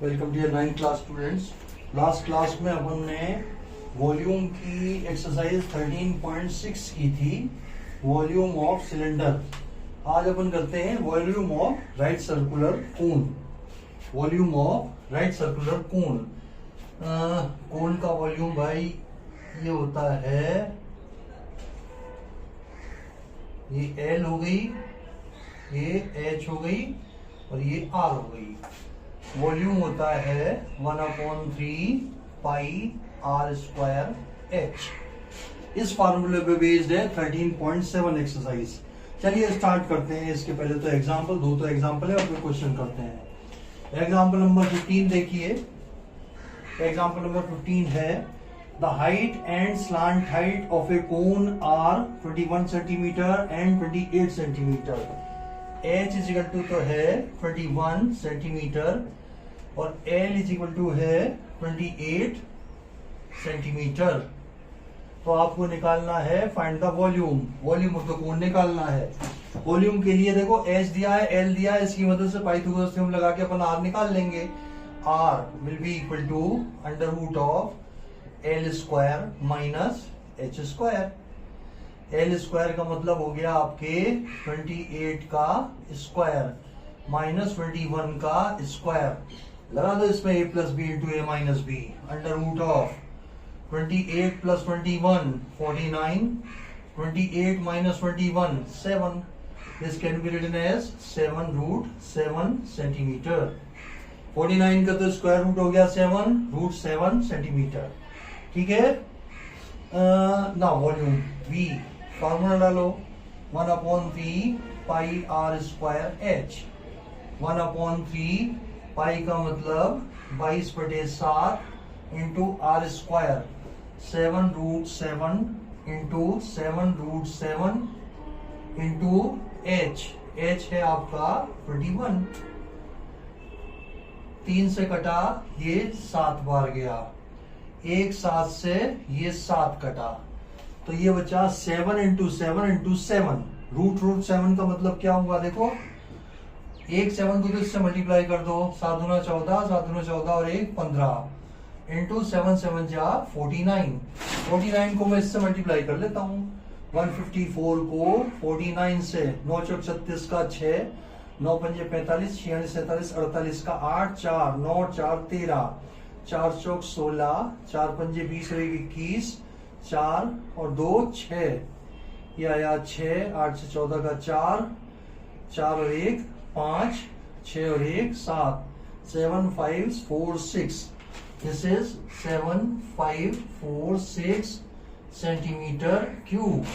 Welcome dear 9th class students. Last class में अपन ने वॉल्यूम की एक्सरसाइज 13.6 की थी, वॉल्यूम ऑफ सिलेंडर। आज अपन करते हैं volume of right circular cone. Volume of right circular cone. Cone का वॉल्यूम भाई ये होता है, ये L हो गई, ये H हो गई और ये R हो गई। वॉल्यूम होता है 1/3 पाई R स्क्वायर H। इस फार्मूले पे बेस्ड है 13.7 एक्सरसाइज। चलिए स्टार्ट करते हैं। इसके पहले तो एग्जांपल, दो तो एग्जांपल है और फिर क्वेश्चन करते हैं। एग्जांपल नंबर 15 देखिए। एग्जांपल नंबर 15 है the height and slant height of a cone are 21 centimetre and 28 centimetre. H is equal to तो है 21 सेंटीमीटर और L इज इक्वल टू है 28 सेंटीमीटर। तो आपको निकालना है find the volume. Volume of the cone निकालना है। वॉल्यूम के लिए देखो H दिया है, L दिया है, इसकी मदद से पाइथागोरस थ्योरम लगा के अपन R निकाल लेंगे। R will be equal to under root of L square minus H square. L square का मतलब हो गया आपके 28 का स्क्वायर माइनस 21 का स्क्वायर। लगा दो इसमें a plus B into A minus B. Under root of 28 plus 21 49, 28 minus 21 7। This can be written as 7√7 centimetre. 49 का तो स्क्वायर रूट हो गया 7√7 सेंटीमीटर। ठीक है ना। वॉल्यूम V फॉर्मूला डालो 1/3 पाई R स्क्वायर H। 1/3 पाई का मतलब 22/7 into R square 7√7 into 7√7 into H। H है आपका 21। 3 से कटा ये 7 बार गया, एक 7 से ये 7 कटा, तो ये बचा 7 इंटू 7 इंटू 7। रूट 7 का मतलब क्या हुआ देखो, एक 7 को तो इससे मल्टीप्लाई कर दो, 7 दूना 14, 7 दूना 14 और 1 15 इंटू 7 7 जा 49। 49 को मैं इससे मल्टीप्लाई कर लेता हूँ। 154 को 49 से 9 चौक 36 का 6, 9 पंजे 45, 46 47 48 का 8, 4 9 4 13, 4 चौक 16, 4 पंजे 20 और 1 21, 4 और 2 6, ये आया 6, 8 से 14 का 4, 4 और 1 5, 6 और 1 7, 7 5 4 6। This is 7 5 4 6 centimetre cube.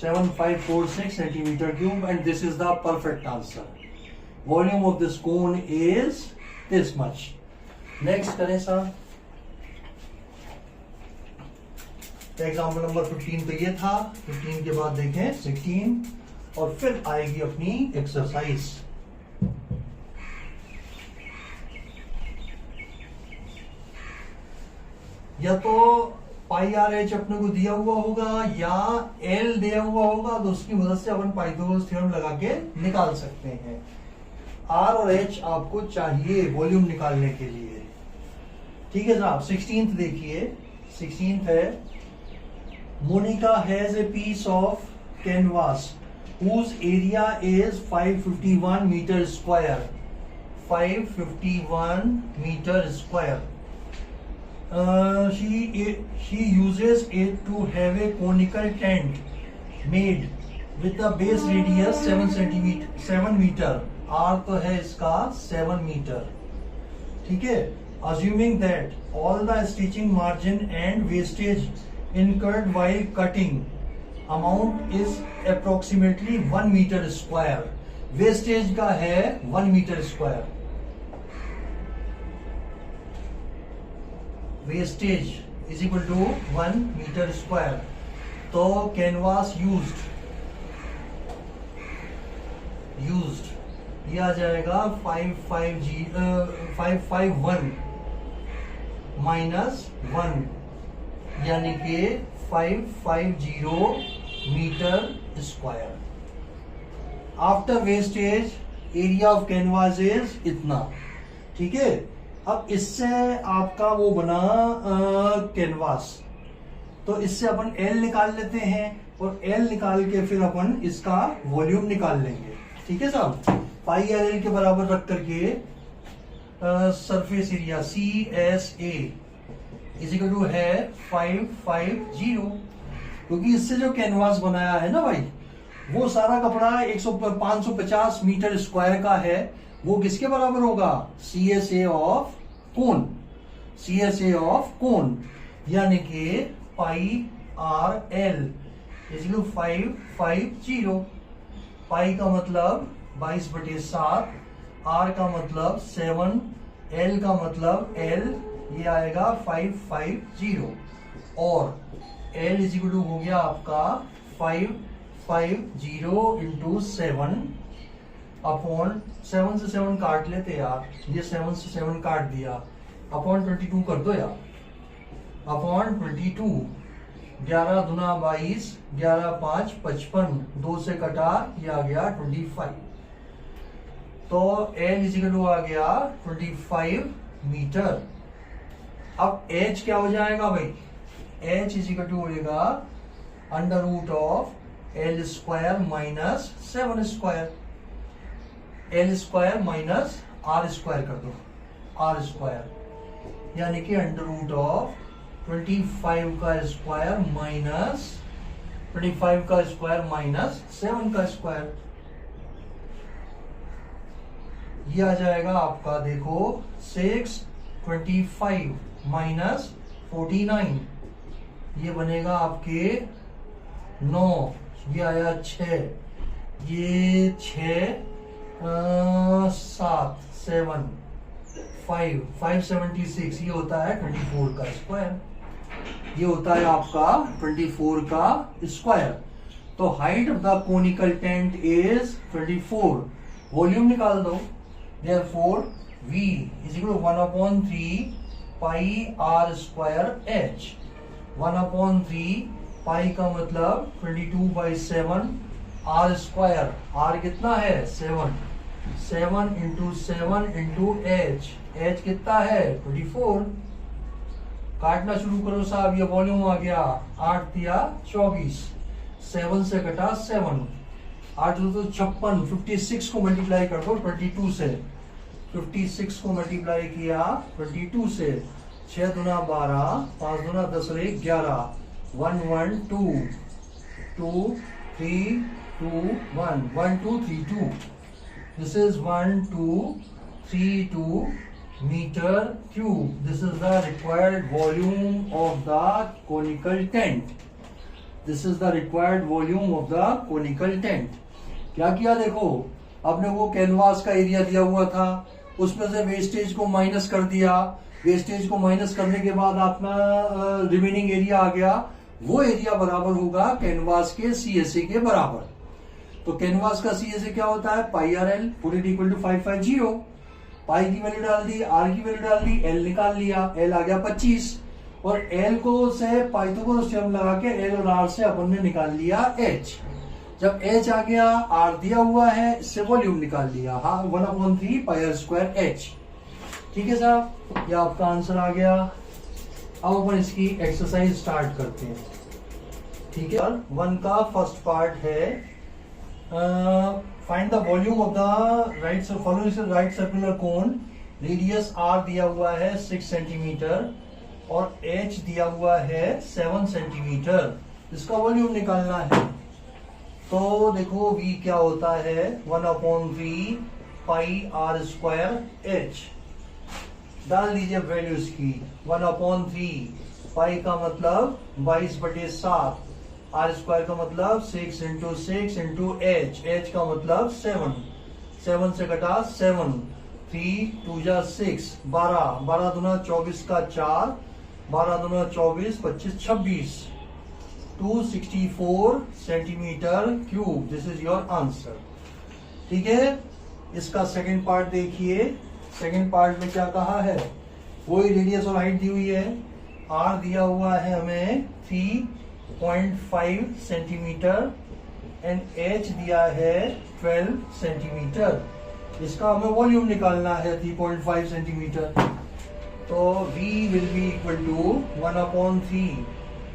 7 5 4 6 centimetre cube and this is the perfect answer. Volume of this cone is this much. Next करें सर। एग्जाम्पल नंबर 15 तो ये था। 15 के बाद देखें 16 और फिर आएगी अपनी एक्सरसाइज। या तो पाई आर एच अपने को दिया हुआ होगा या एल दिया हुआ होगा, तो उसकी मदद से अपन पाइथागोरस थ्योरम लगा के निकाल सकते हैं। आर और एच आपको चाहिए वॉल्यूम निकालने के लिए। ठीक है साहब। 16th देखिए। 16th है Monica has a piece of canvas whose area is 551 meter square. 551 meter square. She uses it to have a conical tent made with a base radius 7 meter. R तो है इसका 7 मीटर। ठीक है। Assuming that all the stitching margin and wastage incurred while cutting amount is approximately 1 meter square. Wastage का है 1 meter square. Wastage is equal to 1 meter square. तो canvas used ये आ जाएगा 551 माइनस 1 यानी कि 550 metre square. After wastage area of canvas is इतना। ठीक है। अब इससे आपका वो बना कैनवास, तो इससे अपन एल निकाल लेते हैं और एल निकाल के फिर अपन इसका वॉल्यूम निकाल लेंगे। ठीक है साहब, पाई आर एल के बराबर रख करके surface area CSA is equal to है 550, क्योंकि इससे जो कैनवास बनाया है ना भाई, वो सारा कपड़ा 550 मीटर स्क्वायर का है। वो किसके बराबर होगा? CSA of cone, CSA of cone, यानी कि पाई आर एल इज इक्वल 550। पाई का मतलब 22/7, आर का मतलब 7, एल का मतलब एल, ये आएगा 550 और एल इज इक्वल टू हो गया आपका 550 इंटू 7 अपॉन 7 से 7 काट लेते यार, ये 7 से 7 काट दिया, अपॉन 22 कर दो यार, अपॉन 22, 11 दूना 22, 11 5 55, 2 से कटा, ये आ गया 25। तो एल इज इक्वल टू आ गया 25 मीटर। अब एच क्या हो जाएगा भाई? एच इज इक्वल टू होगा under root of L square minus 7 square, L square minus R square कर दो, आर स्क्वायर, यानी कि अंडर रूट ऑफ 25 का स्क्वायर माइनस 25 का स्क्वायर माइनस 7 का स्क्वायर, ये आ जाएगा आपका देखो 625 माइनस 49, ये बनेगा आपके 9, ये आया 6, ये 6 7 7 5 576, ये होता है 24 का स्क्वायर, ये होता है आपका 24 का स्क्वायर। तो height of the conical tent is 24, volume निकाल दो, therefore V is equal to 1/3 pi r square h, 1/3 पाई का मतलब 22/7 r स्क्वायर, r कितना है 7, 7 इंटू 7 इंटू h, h कितना है 24। काटना शुरू करो साहब, ये वॉल्यूम आ गया 8 दिया 24, 7 से कटा 7, 8 तो 56, 56 को मल्टीप्लाई कर दो 22 से, 56 को मल्टीप्लाई किया 22 से, 6 दूना 12, 5 दूना 10 और 1 11, 1 1 2 2 3 2 1 1 2 3 2, this is 1 2 3 2 meter cube. This is the required volume of the conical tent. This is the required volume of the conical tent. क्या किया देखो, आपने वो कैनवास का एरिया दिया हुआ था, उसमें से वेस्टेज को माइनस कर दिया, वेस्टेज को माइनस करने के बाद अपना रिमेनिंग एरिया आ गया, वो एरिया बराबर होगा कैनवास के CSA के बराबर। तो कैनवास का CSA क्या होता है? Pi r l, put it equal to 550, pi की वैल्यू डाल दी, आर की वैल्यू डाल दी, एल निकाल लिया, एल आ गया 25 और एल को से पाइथागोरस थ्योरम लगा के एल और आर से अपन ने निकाल लिया एच। जब एच आ गया, आर दिया हुआ है, इससे वॉल्यूम निकाल लिया, हाँ 1/3 पाई आर स्क्वायर एच। ठीक है साहब, ये आपका आंसर आ गया। अब अपन इसकी एक्सरसाइज स्टार्ट करते हैं। ठीक है, 1 का फर्स्ट पार्ट है find the volume of the right circular cone, radius R दिया हुआ है 6 सेंटीमीटर और एच दिया हुआ है 7 सेंटीमीटर, इसका वॉल्यूम निकालना है। तो देखो V क्या होता है 1/3 पाई आर स्क्वायर एच, डाल दीजिए वैल्यूज की, 1/3 पाई का मतलब 22/7, आर स्क्वायर का मतलब 6 इंटू 6 इंटू एच, एच का मतलब 7, 7 से कटा 7, 3 2 जा 6, 12, 12 दूना 24 का 4, 12 दूना 24, 25 26, 264 centimetre cube. This is your answer. ठीक है, इसका सेकंड पार्ट देखिए। सेकंड पार्ट में क्या कहा है, वही रेडियस और हाइट दी हुई है, आर दिया हुआ है हमें 3.5 सेंटीमीटर एंड एच दिया है 12 सेंटीमीटर। इसका हमें वॉल्यूम निकालना है 3.5 सेंटीमीटर। तो V will be equal to 1/3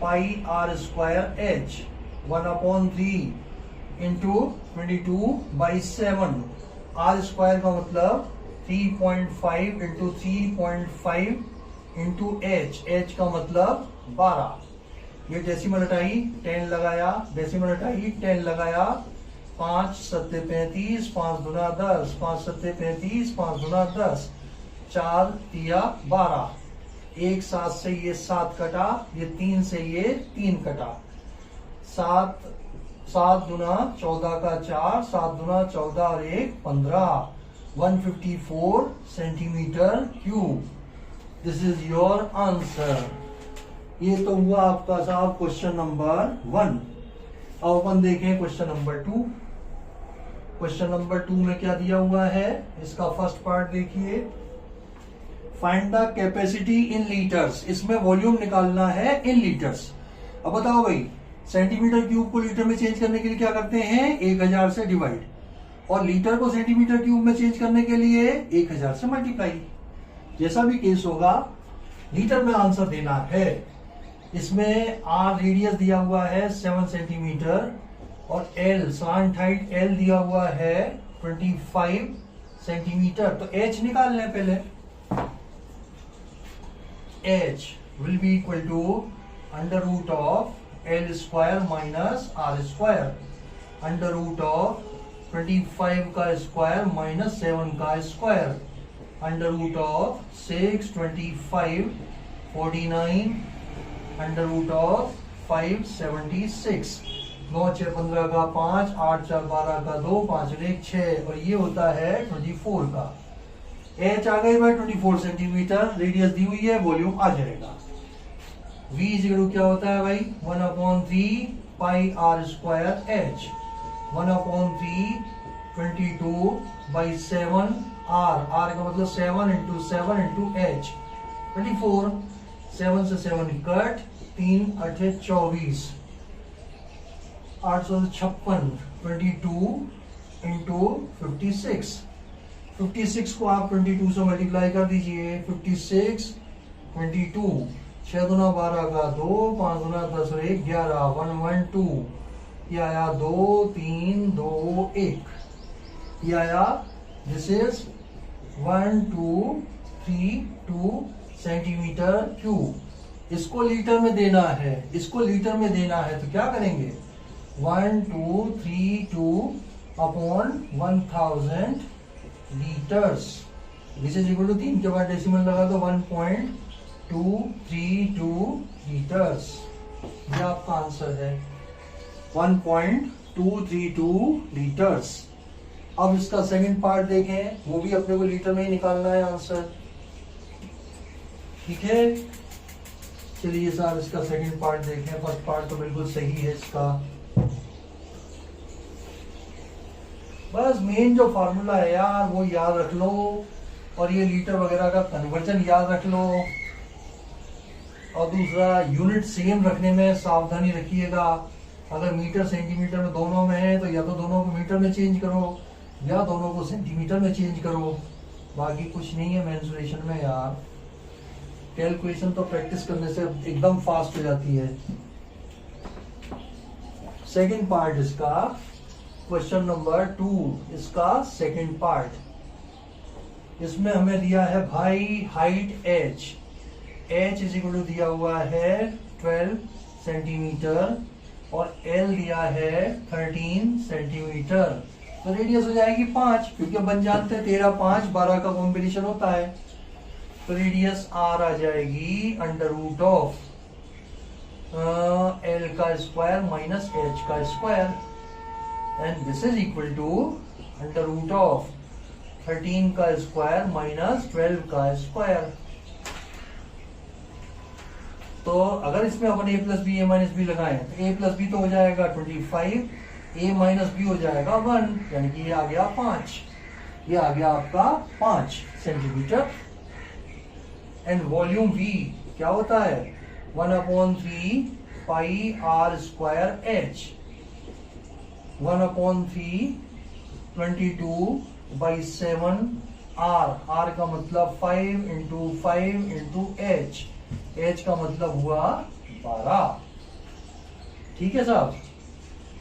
pi R square H, 1/3 into 22/7। R square का मतलब 3.5 इंटू 3.5 इंटू एच का मतलब 12। ये डेसिमल हटाई 10 लगाया, डेसिमल हटाई 10 लगाया, 5 सत्ते 35, 5 दूना 10, 5 सत्ते 35, 5 दूना 10, 4 तिया 12। एक 7 से ये 7 कटा, ये 3 से ये 3 कटा, 7 दूना 14 का 4, 7 दूना 14 और 1 15, 154 centimetre cube. This is your answer. ये तो हुआ आपका साहब क्वेश्चन नंबर 1। अब अपन देखें क्वेश्चन नंबर 2। क्वेश्चन नंबर 2 में क्या दिया हुआ है, इसका फर्स्ट पार्ट देखिए। Find the capacity in litres. इसमें वॉल्यूम निकालना है इन लीटर्स। अब बताओ भाई, सेंटीमीटर क्यूब को लीटर में चेंज करने के लिए क्या करते हैं, 1000 से डिवाइड, और लीटर को सेंटीमीटर क्यूब में चेंज करने के लिए 1000 से मल्टीप्लाई। जैसा भी केस होगा लीटर में आंसर देना है। इसमें आर रेडियस दिया हुआ है 7 सेंटीमीटर और एल स्लांट हाइट एल दिया हुआ है 25 सेंटीमीटर। तो एच निकाल लें पहले। H will be equal to under root of L square minus R square, under root of 25 का स्क्वायर माइनस 7 का square, under root of 6 25 49, under root of 576। 9 6 15 का 5, 8 4 12 का 2, 5 1 6, और ये होता है 24 का। एच आ गई भाई 24 सेंटीमीटर, रेडियस दी हुई है, वॉल्यूम आ जाएगा। V इक्वल क्या होता है भाई, 1/3 pi R square H, 1/3 22/7 are का मतलब 7 इंटू 7 इंटू एच 24। 7 से 7 कट, 3 8 24, 856, 22 इंटू 56। 56 को आप 22 से मल्टीप्लाई कर दीजिए, 56 22, 6 दूना 12 का 2, 5 दूना 10 और 1 11, 112। ये आया 2 3 2 1। ये आया, दिस इज 1232 सेंटीमीटर क्यूब। इसको लीटर में देना है, इसको लीटर में देना है, तो क्या करेंगे, 1232 upon 1000 litres. This is equal to 3 के बाद डेसिमल लगा दो, 1.232 लीटर्स। ये आपका आंसर है, 1.232 लीटर्स। अब इसका सेकंड पार्ट देखें, वो भी अपने को लीटर में ही निकालना है आंसर। ठीक है, चलिए सर इसका सेकंड पार्ट देखें। फर्स्ट पार्ट तो बिल्कुल सही है इसका। बस मेन जो फार्मूला है यार वो याद रख लो, और ये लीटर वगैरह का कन्वर्जन याद रख लो, और दूसरा यूनिट सेम रखने में सावधानी रखिएगा। अगर मीटर सेंटीमीटर में दोनों में है तो या तो दोनों को मीटर में चेंज करो या दोनों को सेंटीमीटर में चेंज करो। बाकी कुछ नहीं है मेंसुरेशन में यार। कैलकुलेशन तो प्रैक्टिस करने से एकदम फास्ट हो जाती है। सेकंड पार्ट इसका, क्वेश्चन नंबर 2 इसका सेकंड पार्ट। इसमें हमें दिया है भाई height H, H is equal to दिया हुआ है 12 सेंटीमीटर और एल दिया है 13 सेंटीमीटर। तो रेडियस हो जाएगी 5, क्योंकि अपन जानते हैं 13 5 12 का कॉम्बिनेशन होता है। तो रेडियस आर आ जाएगी अंडर रूट ऑफ एल का स्क्वायर माइनस एच का square, and this is equal to under root of 13 का स्क्वायर माइनस 12 का स्क्वायर। तो अगर इसमें अपन a plus B A minus B लगाएं तो a प्लस बी तो हो जाएगा 25, a माइनस बी हो जाएगा 1, यानी कि ये आ गया 5। ये आ गया आपका 5 सेंटीमीटर। एंड वॉल्यूम v क्या होता है, 1/3 pi R square H, 1/3 22/7 are का मतलब 5 इंटू 5 इंटू एच का मतलब हुआ 12। ठीक है साहब,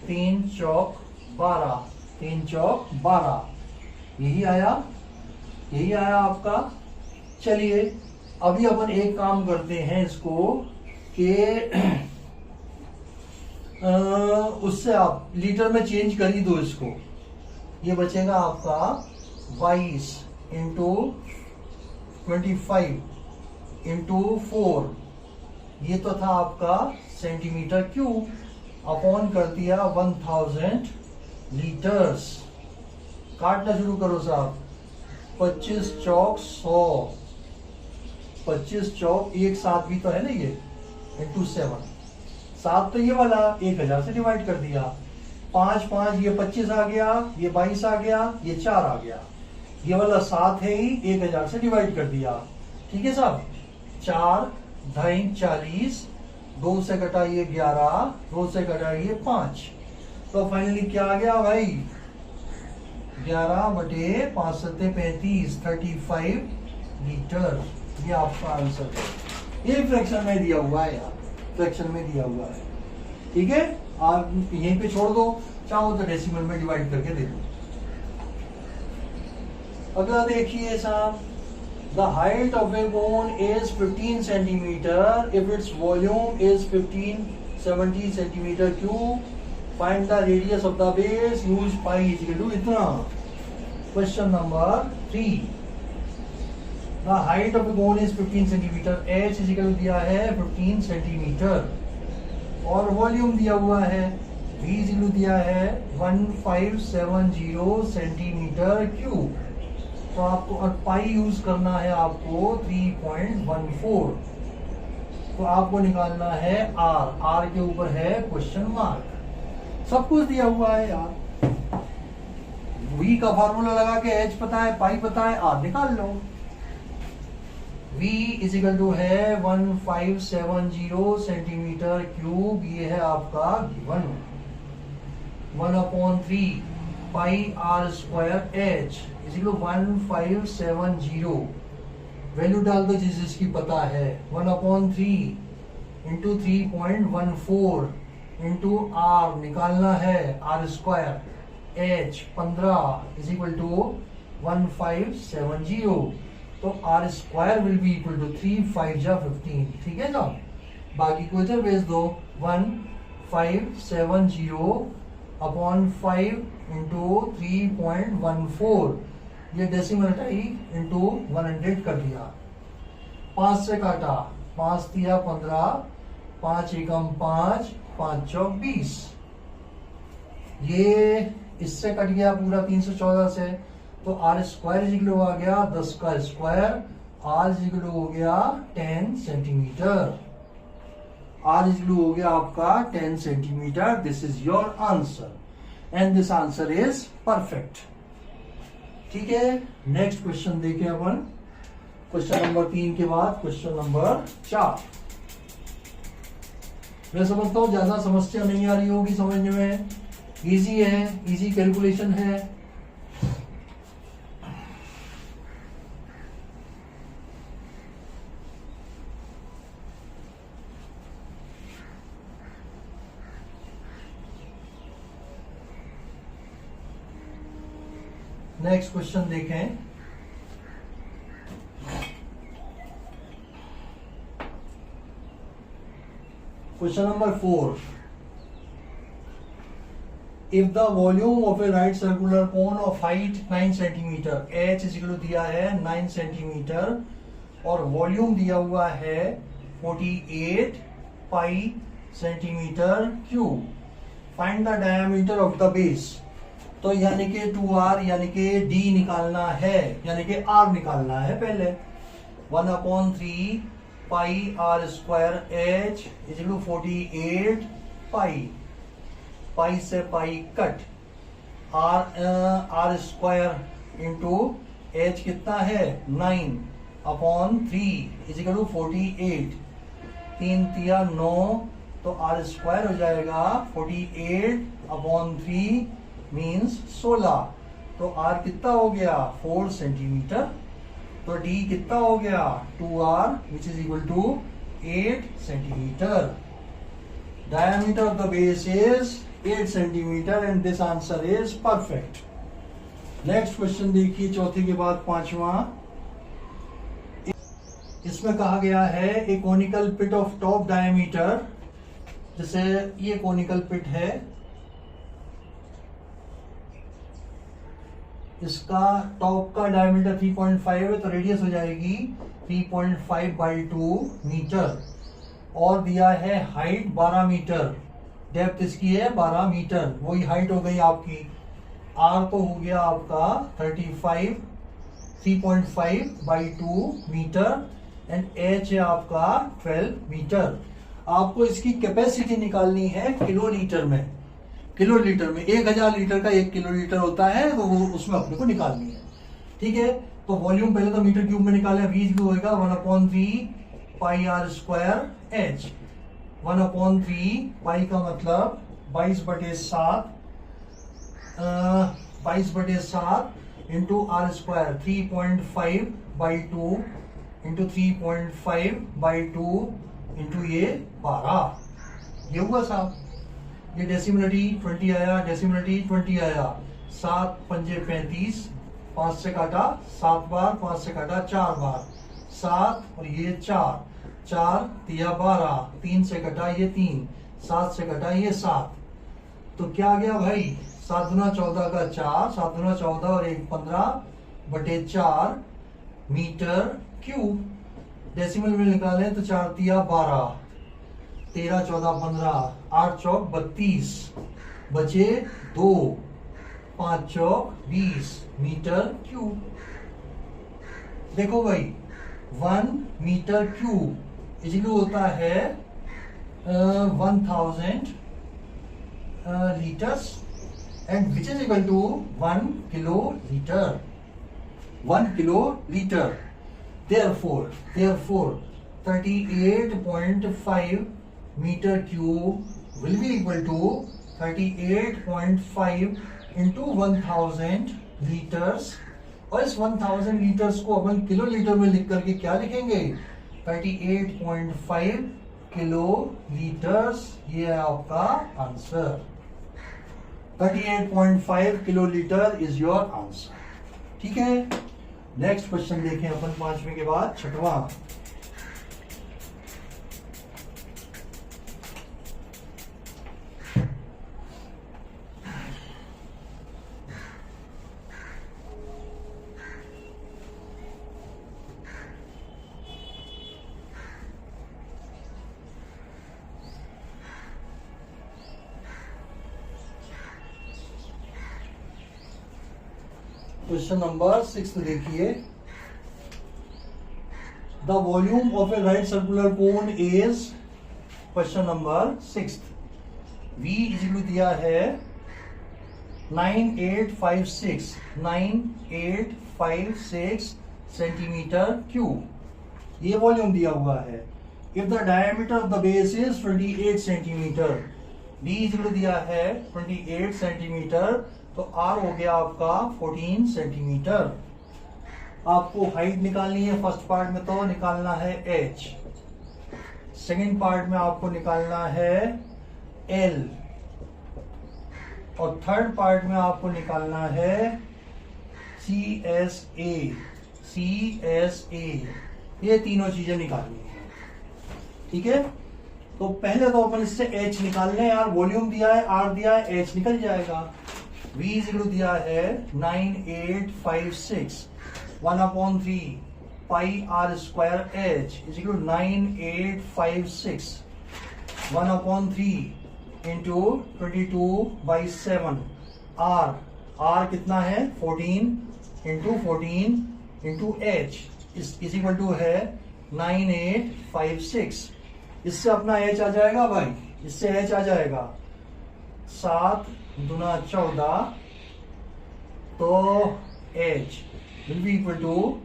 3 चौक 12, 3 चौक 12, यही आया आपका। चलिए अभी अपन एक काम करते हैं इसको कि उससे आप लीटर में चेंज कर ही दो इसको। ये बचेगा आपका 22 इंटू 25 इंटू 4, ये तो था आपका सेंटीमीटर क्यूब, अपॉन कर दिया 1000 लीटर्स। काटना शुरू करो साहब। 25 चौक 100, 25 चौक 1 7 भी तो है ना ये, इंटू 7, 7 तो ये वाला 1000 से डिवाइड कर दिया। 5 5 ये 25 आ गया, ये 22 आ गया, ये 4 आ गया, ये वाला 7 है ही, 1000 से डिवाइड कर दिया। ठीक है साहब, 4 ढाई 40, 2 से कटा ये 11, 2 से कटा ये 5, तो फाइनली क्या आ गया भाई, 11 बटे 5 सत्ते 35, 35 लीटर। ये आपका आंसर है। ये फ्रैक्शन में दिया हुआ है यार, फ्रैक्शन में दिया हुआ है। ठीक है, आप यहीं पे छोड़ दो, चाहो तो डेसिमल में डिवाइड करके दे दो। अगला देखिए साहब, the height of a cone is 15 centimetre if its volume is 1570 centimetre cube, find the radius of the base, use pi is equal to इतना। Question number 3, the height of a cone is 15 centimetre, h is equal दिया है 15 centimetre, और volume दिया हुआ है, v is equal दिया है 1570 centimetre cube. तो आपको और पाई यूज करना है आपको 3.14, तो आपको निकालना है आर के ऊपर है क्वेश्चन मार्क। सब कुछ दिया हुआ है यार, v का फार्मूला लगा के h पता है, पाई पता है, आर निकाल लो। v इज इक्वल टू है 1570 सेंटीमीटर क्यूब, ये है आपका given. 1/3 pi R square H is equal 1570, value डाल दो जिस जिसकी पता है। 1/3 इंटू 3.14 इंटू आर निकालना है, R square H 15 is equal to 1570, तो R square will be equal to 3 5 जा 15। ठीक है ना, बाकी को इधर भेज दो। 1570 अपॉन 5 इंटू 3.14, ये डेसिमल हटाई इंटू 100 कर दिया। 5 से काटा, 5 दिया 15, 5 एकम 5, 5 चौक 20, ये इससे कट गया पूरा 314 से, तो आर स्क्वायर इजिकल आ गया 10 का स्क्वायर, आर इजिकल हो गया 10 सेंटीमीटर, आर इजिकल हो गया आपका 10 centimetre. This is your answer and this answer is perfect. ठीक है, नेक्स्ट क्वेश्चन देखें अपन। क्वेश्चन नंबर 3 के बाद क्वेश्चन नंबर 4। मैं समझता हूं ज्यादा समस्या नहीं आ रही होगी समझने में, इजी है, इजी कैलकुलेशन है। नेक्स्ट क्वेश्चन देखें। Question number 4, if the volume of a right circular cone of height 9 centimetre, H is equal दिया है 9 सेंटीमीटर और वॉल्यूम दिया हुआ है 48 पाई centimetre cube, find the diameter of the base. तो यानी कि 2r यानी कि d निकालना है, यानी कि r निकालना है पहले। 1/3 pi r square h is equal 48 पाई, पाई से pi cut, r square into h कितना है 9/3 इज इक्वल 48, 3 तिया 9, तो r स्क्वायर हो जाएगा 48/3 मीन्स 16, तो आर कितना हो गया 4 सेंटीमीटर। तो डी कितना हो गया 2r which is equal to 8 centimetre. Diameter of the base is 8 centimetre and this answer is perfect. Next question देखिए, चौथे के बाद पांचवा। इसमें कहा गया है a conical pit of top diameter, जैसे ये कोनिकल पिट है, इसका टॉप का डायमीटर 3.5 है तो रेडियस हो जाएगी 3.5/2 मीटर, और दिया है हाइट 12 मीटर, डेप्थ इसकी है 12 मीटर। वही हाइट हो गई आपकी। आर तो हो गया आपका 3.5/2 मीटर एंड एच है आपका 12 मीटर। आपको इसकी कैपेसिटी निकालनी है किलोलीटर में। किलोलीटर में 1000 लीटर का 1 किलोलीटर होता है, तो वो उसमें अपने को निकालनी है। ठीक है, तो वॉल्यूम पहले तो मीटर क्यूब में निकाले, V होगा 1/3 πr² h। 1/3 पाई का मतलब 22/7 इंटू r² 3.5/2 इंटू 3.5/2 इंटू ये 12, ये हुआ साहब। ये डेसिमलिटी 20 आया, डेसिमलिटी 20 आया। 7 पंजे 35, 5 से काटा 7 बार, 5 से काटा 4 बार, 7 और ये 4, 4 तिया 12, 3 से कटा ये 3, 7 से कटा ये 7। तो क्या आ गया भाई 7 दूना 14 का 4, 7 दूना 14 और 1 15/4 मीटर क्यूब। डेसिमल में निकालें तो 4 तिया 12, 13 14 15, 8 चौक 32, बचे 2, 5 चौक 20 मीटर क्यूब। देखो भाई 1 मीटर क्यूब इजिकल होता है 1000 litres and which is equal to 1 kilolitre. 1 kilolitre. Therefore 38.5 meter cube will be equal to 38.5 into 1000 liters। और इस 1000 लीटर्स को अपन किलो लीटर में लिख करके क्या लिखेंगे 38.5 किलो लीटर्स। ये है आपका answer. 38.5 kilo litre is your answer. ठीक है, नेक्स्ट क्वेश्चन देखें अपन पांचवें के बाद छठवां। क्वेश्चन नंबर 6 देखिए। The volume of a right circular cone is, question number 6, V is equal दिया है 9856 सेंटीमीटर क्यूब। ये वॉल्यूम दिया हुआ है। If the diameter of the base is 28 centimetre, D is equal दिया है 28 सेंटीमीटर, तो R हो गया आपका 14 सेंटीमीटर। आपको हाइट निकालनी है। फर्स्ट पार्ट में तो निकालना है H, सेकेंड पार्ट में आपको निकालना है L, और थर्ड पार्ट में आपको निकालना है CSA। ये तीनों चीजें निकालनी है। ठीक है, तो पहले तो अपन इससे H निकाल लें यार। वॉल्यूम दिया है, R दिया है, H निकल जाएगा। V इजिकल दिया है 9856 1/3 πr² h is equal 9856 1/3 into 22/7 R कितना है 14 into 14 into h is equal to है 9856। इससे अपना h आ जाएगा भाई, इससे h आ जाएगा 7 दूना 14, तो h will be equal to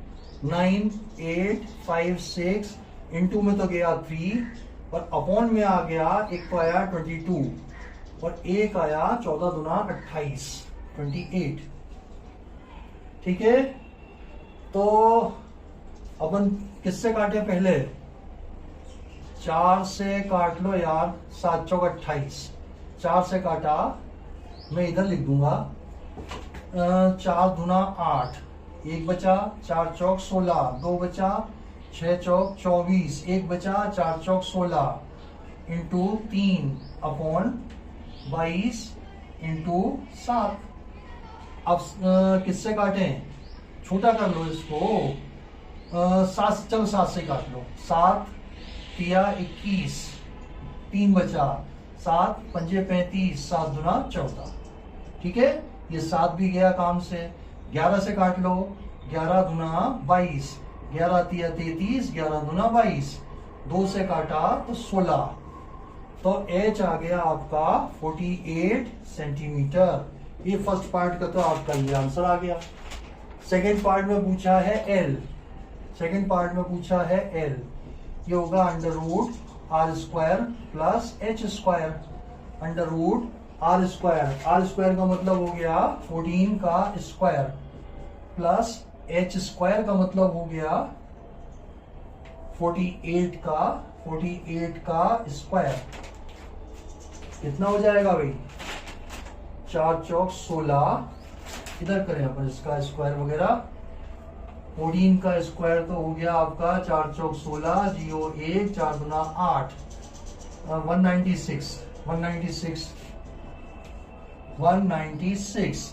9856 into में तो गया 3 और अपॉन में आ गया, एक तो आया 22 और एक आया 14 दूना 28 28। ठीक है, तो अपन किससे काटे पहले? 4 से काट लो यार, 7 चौक 28, 4 से काटा, मैं इधर लिख दूंगा 4 दूना 8, 1 बचा, 4 चौक 16, 2 बचा, 6 चौक 24, 1 बचा, 4 चौक 16 इंटू 3 अपॉन 22 इंटू 7। अब किससे काटें? छोटा कर लो इसको, 7, चलो 7 से काट लो, 7 तिया 21, 3 बचा, 7 पंजे 35, 7 दूना 14, ठीक है, ये 7 भी गया काम से। 11 से काट लो, 11 दूना 22, 11 तिया 33, 11 दूना 22, 2 से काटा तो 16, तो h आ गया आपका 48 सेंटीमीटर। ये फर्स्ट पार्ट का तो आपका ये आंसर आ गया। सेकेंड पार्ट में पूछा है l, सेकेंड पार्ट में पूछा है l, ये होगा √r² plus h², √r², r² का मतलब हो गया 14 का स्क्वायर प्लस h² का मतलब हो गया 48 का स्क्वायर। कितना हो जाएगा भाई? 4 चौक 16, इधर करें अपन इसका स्क्वायर वगैरह, 14 का स्क्वायर तो हो गया आपका 4 चौक 16, 0 1, 4 दूना 8, 196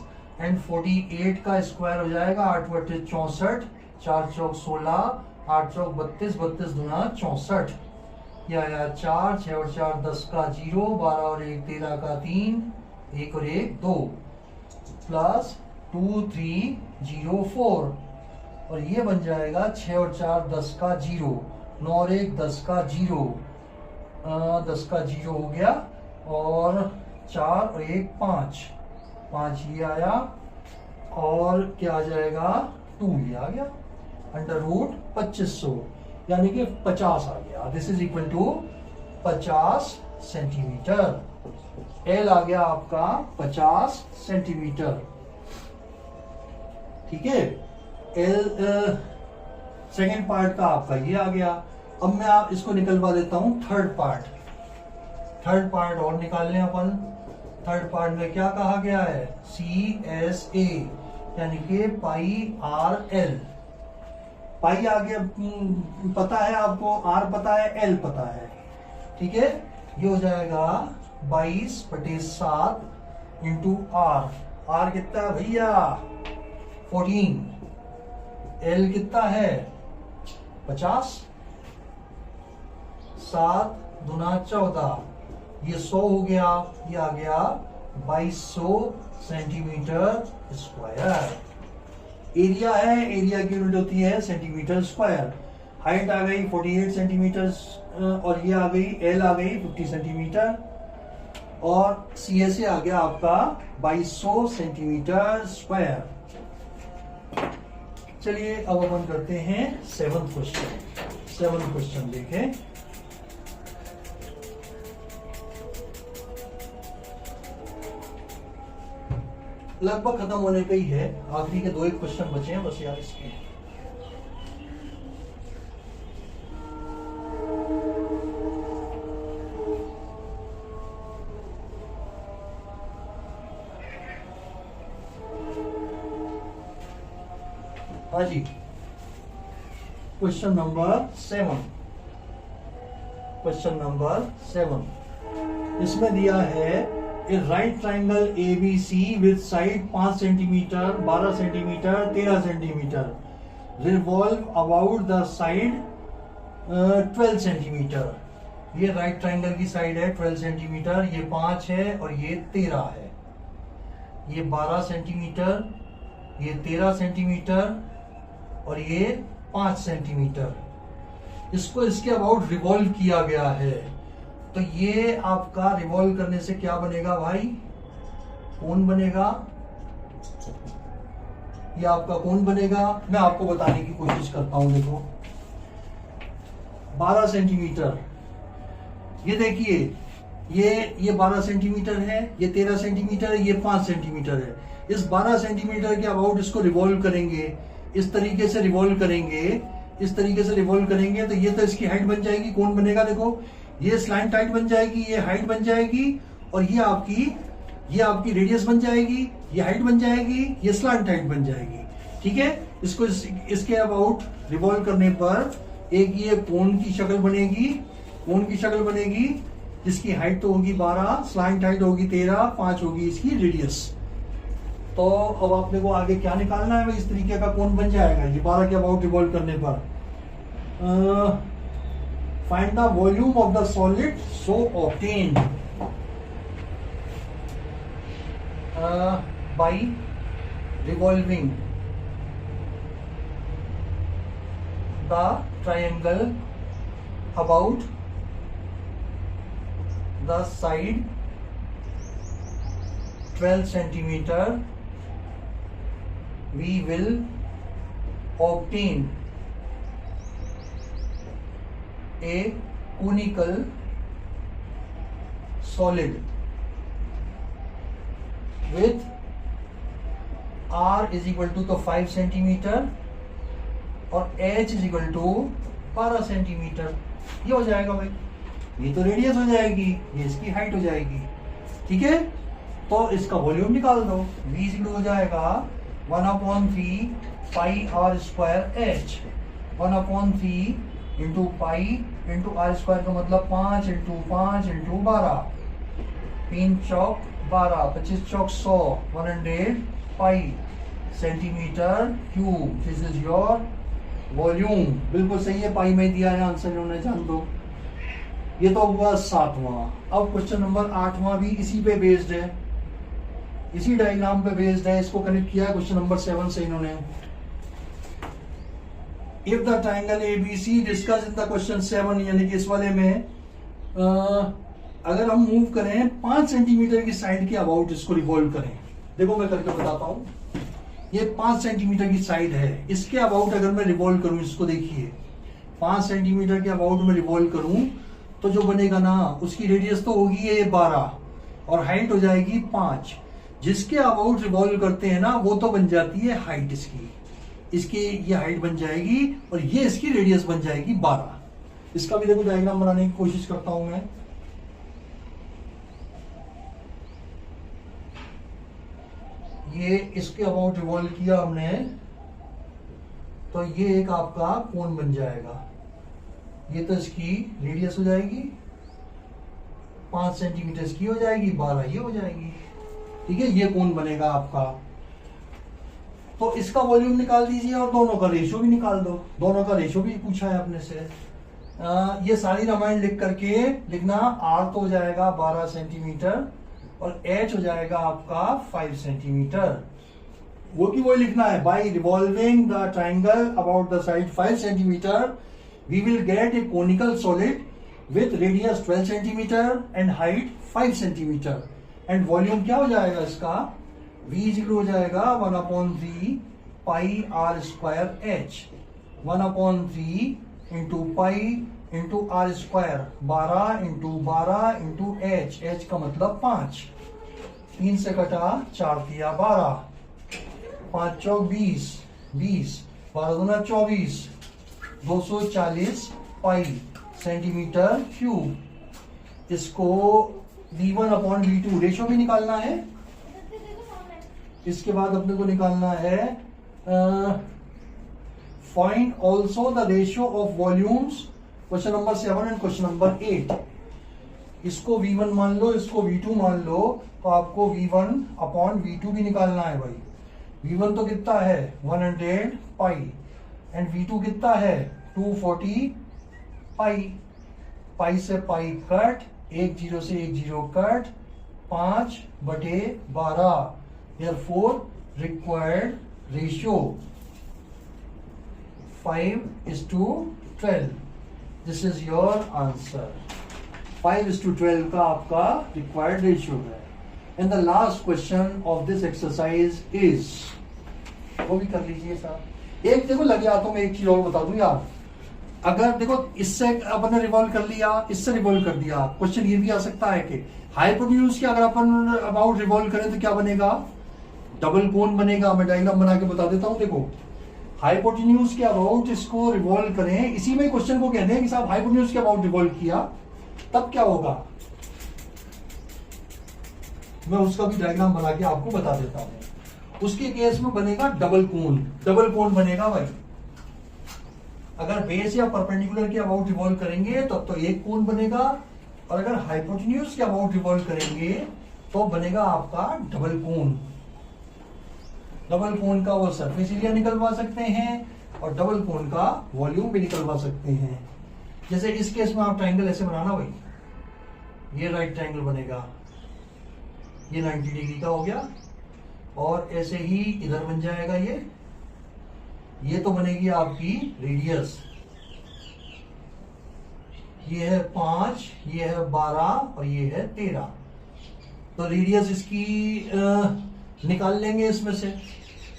एंड 48 का स्क्वायर हो जाएगा 8 बटे 64, 4 चौक 16, 8 चौक 32, 32 दूना 64, यह आया 4, 6 और 4 10 का 0, 12 और 1 13 का 3, 1 और 1 2, प्लस 2 3 0 4, और ये बन जाएगा 6 और 4 10 का 0, 9 और 1 10 का 0, 10 का 0 हो गया, और 4 और 1 5, 5 ये आया, और क्या आ जाएगा 2 ये आ गया, √2500 यानी कि 50 आ गया। This is equal to 50 centimetre. L आ गया आपका 50 सेंटीमीटर, ठीक है। एल सेकेंड पार्ट का आपका ये आ गया। अब मैं आप इसको निकलवा देता हूं थर्ड पार्ट और निकाल लें अपन। थर्ड पार्ट में क्या कहा गया है? CSA यानी कि πRL। पाई आ गया, पता है आपको, R पता है, L पता है, ठीक है। ये हो जाएगा 22/7 इंटू R कितना है भैया? 14। L कितना है? 50। 7 दूना 14, ये 100 हो गया, ये आ गया 2200 सेंटीमीटर स्क्वायर। एरिया है, एरिया की यूनिट होती है सेंटीमीटर स्क्वायर। हाइट आ गई 48 सेंटीमीटर, और ये आ गई एल आ गई 50 सेंटीमीटर, और CSA आ गया आपका 2200 सेंटीमीटर स्क्वायर। चलिए अब अपन करते हैं 7th क्वेश्चन देखें। लगभग खत्म होने पे ही है, आखिरी के 2 क्वेश्चन बचे हैं बस यार इसके। हाँ जी, क्वेश्चन नंबर 7। इसमें दिया है a right triangle ABC with side 5 centimetre, 12 centimetre, 13 centimetre, revolve about the side 12 centimetre. ये राइट ट्राइंगल की साइड है 12 सेंटीमीटर, ये 5 है और ये 13 है। ये 12 सेंटीमीटर, ये 13 सेंटीमीटर और ये 5 सेंटीमीटर। इसको इसके अबाउट रिवॉल्व किया गया है, तो ये आपका रिवॉल्व करने से क्या बनेगा भाई? कोण बनेगा। ये आपका कोण बनेगा। मैं आपको बताने की कोशिश करता हूं। देखो 12 सेंटीमीटर, ये देखिए ये 12 सेंटीमीटर है, ये 13 सेंटीमीटर है, ये 5 सेंटीमीटर है। इस 12 सेंटीमीटर के अबाउट इसको रिवॉल्व करेंगे, इस तरीके से रिवॉल्व करेंगे, इस तरीके से रिवॉल्व करेंगे, तो ये तो इसकी हाइट बन जाएगी। कौन बनेगा? देखो ये स्लैंट हाइट बन जाएगी, ये हाइट बन जाएगी, और ये आपकी रेडियस बन जाएगी, ये हाइट बन जाएगी, ये स्लैंट हाइट बन जाएगी। ठीक है, इसको इसके अबाउट रिवॉल्व करने पर एक ये कोन की शक्ल बनेगी, कोन की शक्ल बनेगी जिसकी हाइट तो होगी 12, स्लैंट हाइट होगी 13, 5 होगी इसकी रेडियस। तो अब आपने को आगे क्या निकालना है भाई? इस तरीके का कोन बन जाएगा ये 12 के अबाउट रिवॉल्व करने पर। Find the volume of the solid so obtained by revolving the triangle about the side 12 centimeter. We will obtain a conical solid with R is equal to the 5 centimeter और h is equal to 12 centimetre. ये हो जाएगा भाई, ये तो radius हो जाएगी, ये इसकी हाइट हो जाएगी। ठीक है, तो इसका वॉल्यूम निकाल दो। v इज इक्वल हो जाएगा 1/3 pi r square h, 1/3 into pi into r square का मतलब 5 into 5 into 12, 3 Chowk 12, 25 Chowk 100, 100 pi centimetre cube. This is your volume. बिल्कुल सही है, पाई में दिया है आंसर इन्होंने, जान दो। ये तो हुआ 7वां। अब क्वेश्चन नंबर 8वां भी इसी पे बेस्ड है, इसी डायग्राम पे बेस्ड है, इसको कनेक्ट किया है क्वेश्चन नंबर 7 से इन्होंने। If the triangle ABC discuss in the question 7, यानी कि इस वाले में अगर हम मूव करें 5 सेंटीमीटर की साइड के अबाउट इसको रिवॉल्व करें। देखो मैं करके बताता हूं, ये 5 सेंटीमीटर की साइड है, इसके अबाउट अगर मैं रिवॉल्व करूं इसको, देखिए 5 सेंटीमीटर के अबाउट में रिवॉल्व करूं तो जो बनेगा ना, उसकी रेडियस तो होगी ये 12 और हाइट हो जाएगी 5। जिसके अबाउट रिवॉल्व करते हैं ना वो तो बन जाती है हाइट इसकी ये हाइट बन जाएगी और ये इसकी रेडियस बन जाएगी 12। इसका भी देखो डायग्राम बनाने की कोशिश करता हूं मैं। ये इसके अबाउट रिवॉल्व किया हमने तो ये एक आपका कोन बन जाएगा, ये तो इसकी रेडियस हो जाएगी 5 सेंटीमीटर की हो जाएगी, 12 ये हो जाएगी। ठीक है, ये कोन बनेगा आपका। तो इसका वॉल्यूम निकाल दीजिए और दोनों का रेशियो भी निकाल दो। दोनों का रेशियो भी पूछा है अपने से। ये सारी रामायण लिख करके लिखना, आर तो हो जाएगा 12 सेंटीमीटर और h हो जाएगा आपका 5 सेंटीमीटर। वो की वो लिखना है, by revolving the triangle about the side 5 centimetre we will get a conical solid with radius 12 centimetre and height 5 centimetre. And volume क्या हो जाएगा इसका? v इक्वल हो जाएगा 1/3 pi r square h, 1/3 into pi into R square, 12 into 12 into h का मतलब 5, 3 से कटा 4 दिया 12, 5 चौक 20, 12 दूना 24, 240 पाई सेंटीमीटर क्यूब। इसको v1/v2 रेशो भी निकालना है। इसके बाद अपने को निकालना है find also the ratio of volumes, question number 7 and question number 8। इसको v1 मान लो, इसको v2 मान लो, तो आपको v1/v2 भी निकालना है भाई। v1 तो कितना है 100 पाई एंड v2 कितना है 240 पाई। पाई से पाई कट, 1 0 से 1 0 cut, 5/12। Therefore, required ratio 5:12. This is your answer. 5:12 का आपका required ratio है। And the last question of this exercise is, वो भी कर लीजिए साहब। एक देखो लगे हाथों में एक चीज और बता दूं यार, अगर देखो इससे अपन रिवॉल्व कर लिया, इससे रिवॉल्व कर दिया, क्वेश्चन ये भी आ सकता है कि हाइपोटेन्यूज की अगर अपन अबाउट रिवॉल्व करें तो क्या बनेगा? डबल कोन बनेगा। मैं डायग्राम बना के बता देता हूं। देखो, हाइपोटेन्यूज के अबाउट इसको रिवॉल्व करें, इसी में क्वेश्चन को कहते हैं कि साहब हाइपोटेन्यूज के अबाउट रिवॉल्व किया तब क्या होगा, मैं उसका भी डायग्राम बना के आपको बता देता हूं। उसके केस में बनेगा डबल कोन। डबल कोन बनेगा भाई, अगर बेस या परपेंडिकुलर के अबाउट रिवॉल्व करेंगे तब तो एक कोन बनेगा, और अगर हाइपोटेन्यूज के अबाउट रिवॉल्व करेंगे तो बनेगा आपका डबल कोन। डबल कोन का वो सरफेस एरिया निकलवा सकते हैं और डबल कोन का वॉल्यूम भी निकलवा सकते हैं। जैसे इस केस में आप ट्रायंगल ऐसे बनाना भाई, ये राइट ट्रायंगल बनेगा, ये 90 डिग्री का हो गया, और ऐसे ही इधर बन जाएगा ये तो बनेगी आपकी रेडियस। ये है 5, ये है 12 और ये है 13। तो रेडियस इसकी निकाल लेंगे इसमें से।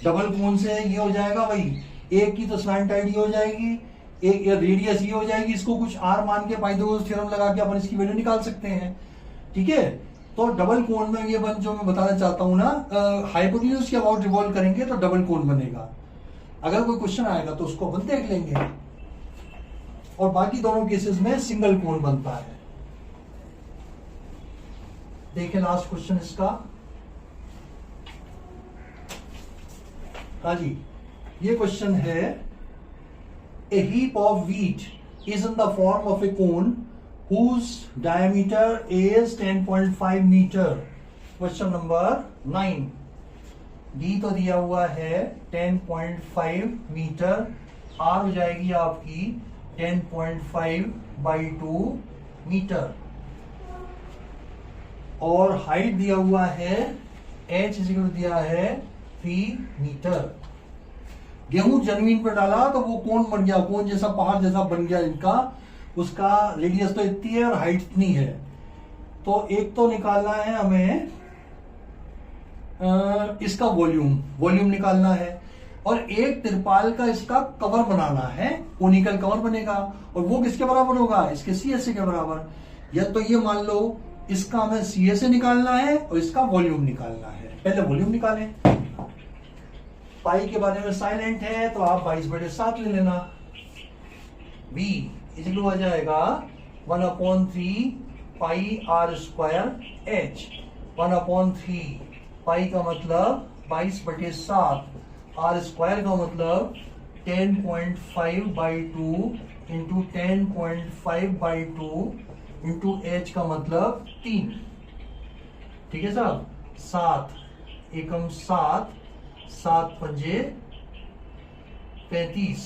डबल कोन से ये हो जाएगा भाई, एक की तो स्लैंट आइड हो जाएगी, एक रेडियस ये हो जाएगी। इसको कुछ आर मान के पाइथागोरस थ्योरम लगा के अपन इसकी वैल्यू निकाल सकते हैं। ठीक है, तो डबल कोन में ये जो मैं बताना चाहता हूं ना, हाइपोटेन्यूज के अबाउट रिवॉल्व करेंगे तो डबल कोन बनेगा। अगर कोई क्वेश्चन आएगा तो उसको अपन देख लेंगे, और बाकी दोनों केसेस में सिंगल कोन बनता है। देखें लास्ट क्वेश्चन इसका। हाँ जी, ये क्वेश्चन है, a heap of wheat is in the form of a cone whose diameter is 10.5 metre. Question number 9। D तो दिया हुआ है 10.5 मीटर, आर हो जाएगी आपकी 10.5/2 मीटर, और हाइट दिया हुआ है एच दिया है 3 मीटर। गेहूं जमीन पर डाला तो वो कोन बन गया, कोन जैसा पहाड़ जैसा बन गया इनका। उसका रेडियस तो इतनी है और हाइट इतनी है। तो एक तो निकालना है हमें इसका वॉल्यूम निकालना है, और एक तिरपाल का इसका कवर बनाना है, कोनिकल कवर बनेगा, और वो किसके बराबर होगा, इसके CSA के बराबर। या तो ये मान लो इसका हमें CSA निकालना है और इसका वॉल्यूम निकालना है। पहले वॉल्यूम निकालें। पाई के बारे में साइलेंट है तो आप 22/7 ले लेना। V इजलू आ जाएगा 1/3 पाई r² h। 1/3 पाई का मतलब 22/7, r² का मतलब 10.5/2 इंटू 10.5/2 इंटू h का मतलब 3। ठीक है साहब, 7 एकम 7, 7 पंजे 35,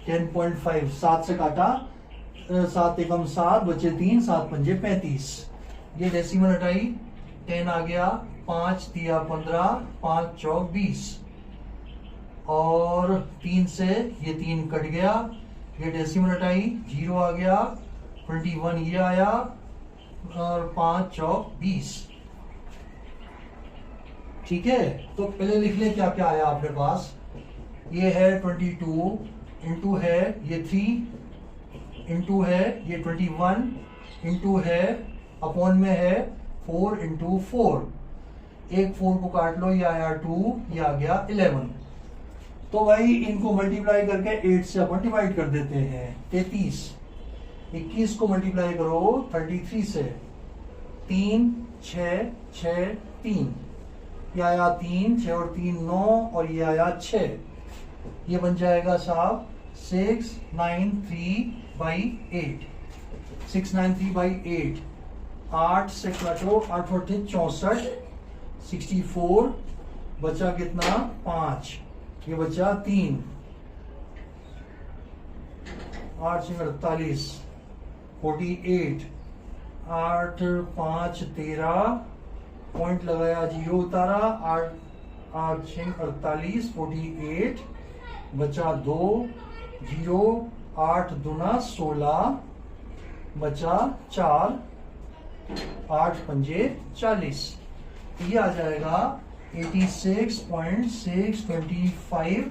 10.5 7 से काटा, 7 एकम 7 बचे 3, 7 पंजे 35। ये डेसिमल हटाई, 10 आ गया, 5 दिया 15, 5 चौक 20, और 3 से ये 3 कट गया, ये डेसिमल हटाई, 0 आ गया, 21 ये आया, और 5 चौक 20। ठीक है, तो पहले लिख ले क्या क्या आया आपके पास। ये है 22, इंटू है ये 3, इंटू है ये 21, इंटू है अपॉन में है 4 इंटू 4, एक 4 को काट लो, ये आया 2, ये आ गया 11। तो भाई इनको मल्टीप्लाई करके 8 से अपन डिवाइड कर देते हैं। 33, 21 को मल्टीप्लाई करो 33 से, 3 6 6 3, ये आया 3, 6 और 3 9, और ये आया 6। ये बन जाएगा साहब 693/8। 693/8, 8 से काटो, 8 और 64, 64 बचा कितना 5, ये बचा 3, 8 से 48, 48, 8 5 13, पॉइंट लगाया 0 उतारा, 8 6 48, 48 बचा 2, 0, 8 दूना 16 बचा 4, 8 पंजे 40। ये आ जाएगा 86.625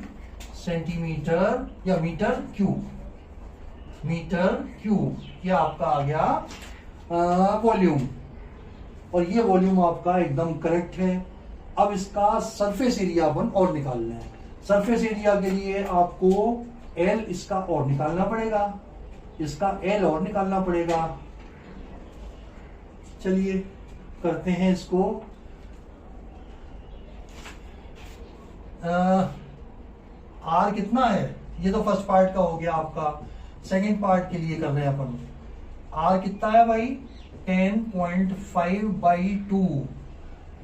सेंटीमीटर या मीटर क्यूब। ये आपका आ गया वॉल्यूम। और ये वॉल्यूम आपका एकदम करेक्ट है। अब इसका सरफेस एरिया अपन और निकालना है। सरफेस एरिया के लिए आपको एल इसका और निकालना पड़ेगा, इसका एल और निकालना पड़ेगा। चलिए करते हैं इसको। आर कितना है, ये तो फर्स्ट पार्ट का हो गया आपका। सेकंड पार्ट के लिए कर रहे हैं अपन। आर कितना है भाई, 10.5/2।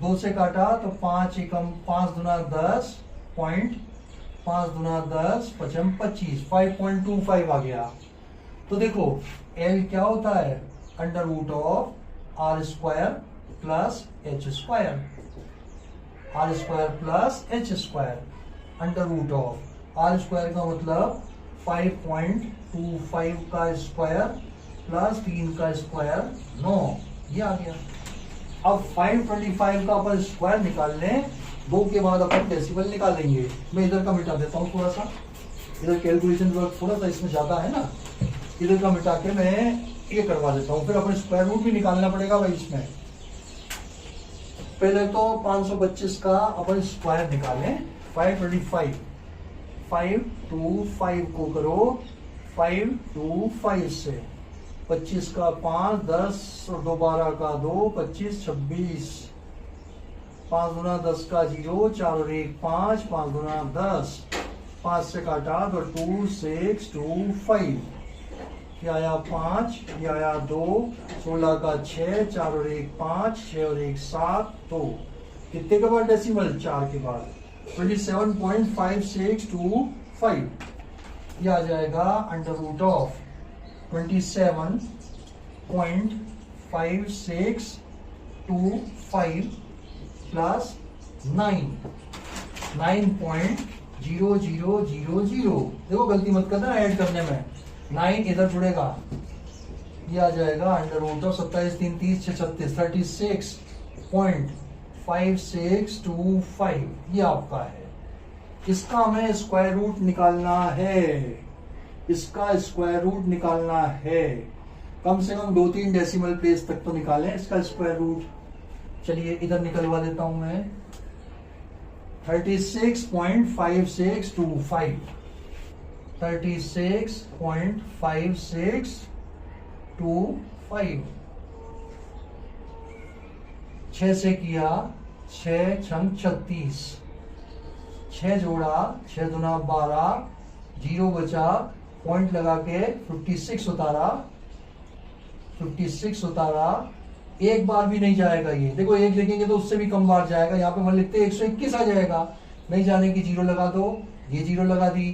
2 से काटा तो 5 एकम 5 दूना 10 पॉइंट 5 दूना 10 पचम 25, 5.25 आ गया। तो देखो एल क्या होता है, under root of R square plus H square, R square plus H square, under root of R square का मतलब 5.25 का स्क्वायर प्लस 3 का स्क्वायर 9, ये आ गया। अब 525 का अपन स्क्वायर निकाल लें, 2 के बाद अपन डेसिमल निकालेंगे। मैं इधर का मिटा देता हूँ थोड़ा सा, इधर कैलकुलेशन वर्क थोड़ा सा इसमें ज्यादा है ना, इधर का मिटा के मैं ये करवा देता हूँ। फिर अपन स्क्वायर रूट भी निकालना पड़ेगा भाई इसमें। पहले तो 525 का अपन स्क्वायर निकालें। 525 5 to 5 को करो 5 to 5 से, 25 का 5 10 और 2 12 का 2 25 26, 5 गुना 10 का 0, 4 और 1 5, 5 गुना 10, 5 से काटा तो 2 6 2 5, ये आया 5, ये आया 2, 16 का 6, 4 और 1 5, 6 और 1 7, 2 कितने के बाद डेसिमल, 4 के बाद 27.5625, ये आ जाएगा अंडर रूट ऑफ 27.5625 प्लस 9.0000। देखो गलती मत करना ऐड करने में, 9 इधर जुड़ेगा, ये आ जाएगा अंडर रूट ऑफ 27 3 30 6 36 36.5625, ये आपका है। इसका हमें स्क्वायर रूट निकालना है, इसका स्क्वायर रूट निकालना है। कम से कम 2-3 डेसिमल प्लेस तक तो निकालें इसका स्क्वायर रूट। चलिए इधर निकलवा देता हूं मैं, 36.5625, 36.5625, 6 से किया 6 छंग 36, 6 जोड़ा 6 दुना 12, 0 बचा, पॉइंट लगा के 56 उतारा, 56 उतारा। एक बार भी नहीं जाएगा ये, देखो एक लिखेंगे तो उससे भी कम बार जाएगा। यहाँ पे 1 लिखते 121 आ जाएगा, नहीं जाने की 0 लगा दो, ये 0 लगा दी,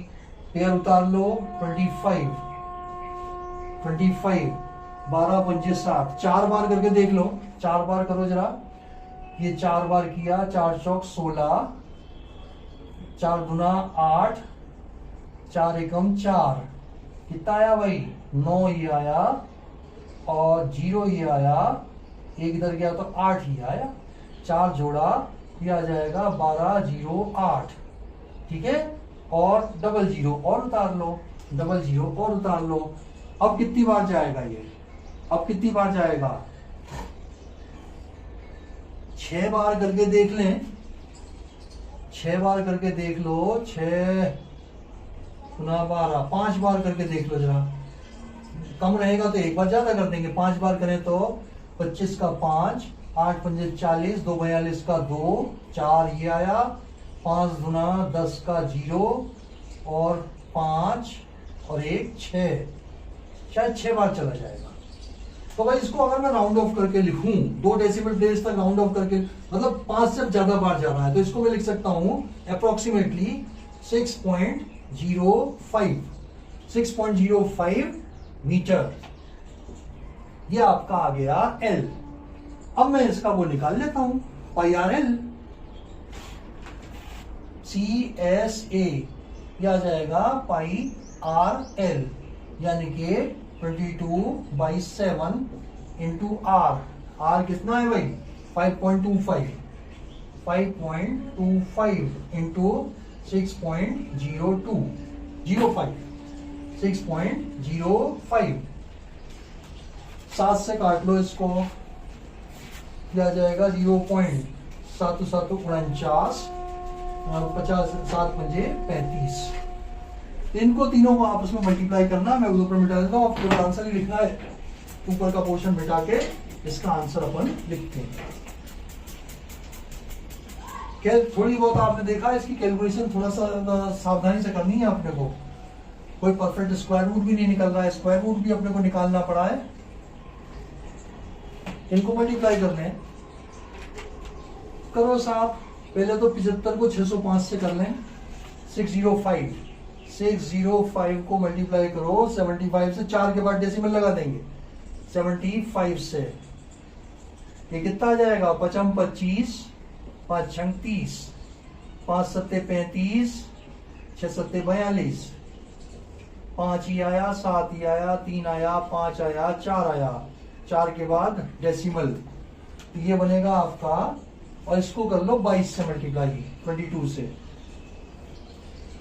पेयर उतार लो 25, 12 पंजे 7, 4 बार करके देख लो, 4 बार करो जरा, ये 4 बार किया, 4 चौक 16, 4 दुना 8, 4 एकम 4, कितना आया भाई 9 ये आया, और 0 ये आया, एक इधर गया तो 8 ही आया, 4 जोड़ा ये आ जाएगा 12 0 8, ठीक है। और डबल 0 और उतार लो, डबल 0 और उतार लो। अब कितनी बार जाएगा ये, अब कितनी बार जाएगा, 6 बार करके देख लें, 6 बार करके देख लो, 6 गुना 12, 5 बार करके देख लो जरा, कम रहेगा तो एक बार ज्यादा कर देंगे, 5 बार करें तो 25 का 5, 8 पंजे 40, 2 42 का 2, 4 ये आया, 5 गुना 10 का 0 और 5 और 1 6, शायद 6 बार चला जाएगा। तो भाई इसको अगर मैं राउंड ऑफ करके लिखूं, 2 डेसिमल प्लेस तक राउंड ऑफ करके, मतलब 5 से ज्यादा बार जा रहा है, तो इसको मैं लिख सकता हूं अप्रोक्सीमेटली 6.05 मीटर। ये आपका आ गया एल। अब मैं इसका वो निकाल लेता हूं, पाई आर एल, CSA, यह आ जाएगा पाई आर एल, यानी कि 22/7 इंटू आर। आर कितना है भाई 5.25, 5.25 इंटू 6.05, 6.05। 7 से काट लो इसको, किया जाएगा 0.749 50 7 पंजे 35। इनको तीनों को आपस में मल्टीप्लाई करना, मैं ऊपर मिटा देता हूँ, आपको आंसर ही लिखना है, ऊपर का पोर्शन मिटा के इसका आंसर अपन लिखते हैं। थोड़ी बहुत आपने देखा इसकी कैलकुलेशन थोड़ा सा सावधानी से करनी है अपने को, कोई परफेक्ट स्क्वायर रूट भी नहीं निकल रहा है, स्क्वायर रूट भी अपने को निकालना पड़ा है। इनको मल्टीप्लाई करने हैं, करो साहब। पहले तो 75 को 605 से कर लें, 605 को मल्टीप्लाई करो 75 से, 4 के बाद डेसिमल लगा देंगे 75 से, ये कितना आ जाएगा 5 25 5 36 5 7 35 6 7 42 5 ही आया, 7 ही आया, 3 आया, 5 आया, 4 आया, 4 के बाद डेसिमल, तो ये बनेगा आपका, और इसको कर लो 22 से मल्टीप्लाई 22 से,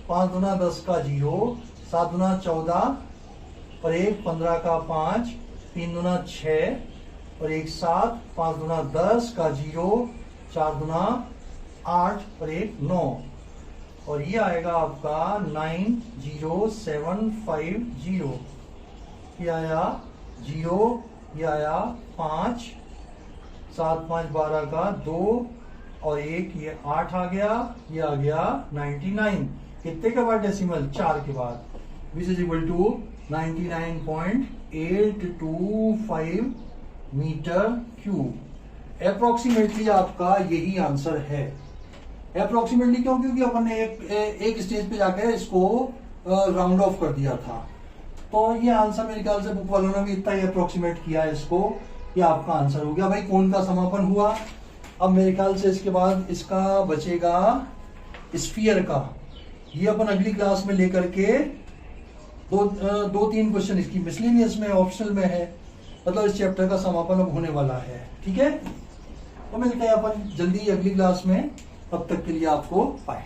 5 दूना 10 का 0, 7 दूना 14 और 1 15 का 5, 3 दूना 6 और 1 7, 5 दूना 10 का 0, 4 दूना 8 और 1 9, और ये आएगा आपका 90750। ये आया 0, ये आया 5, 7 5 12 का 2 और 1, ये 8 आ गया, ये आ गया 99, कितने के बाद डेसिमल 4 के बाद, which is equal to 99.825 metre cube. Approximately आपका यही आंसर है। अप्रोक्सीमेटली क्यों? क्योंकि अपन ने एक स्टेज पे जाकर इसको राउंड ऑफ कर दिया था, तो ये आंसर मेरे ख्याल से बुक वालों ने भी इतना ही अप्रोक्सीमेट किया है इसको, ये आपका आंसर हो गया भाई। कौन का समापन हुआ? अब मेरे ख्याल से इसके बाद इसका बचेगा स्फीयर का, ये अपन अगली क्लास में लेकर के दो तीन क्वेश्चन इसकी मिसलेनियस में ऑप्शनल में है, मतलब इस चैप्टर का समापन अब होने वाला है। ठीक है, तो मिलते हैं अपन जल्दी अगली क्लास में, तब तक के लिए आपको बाय।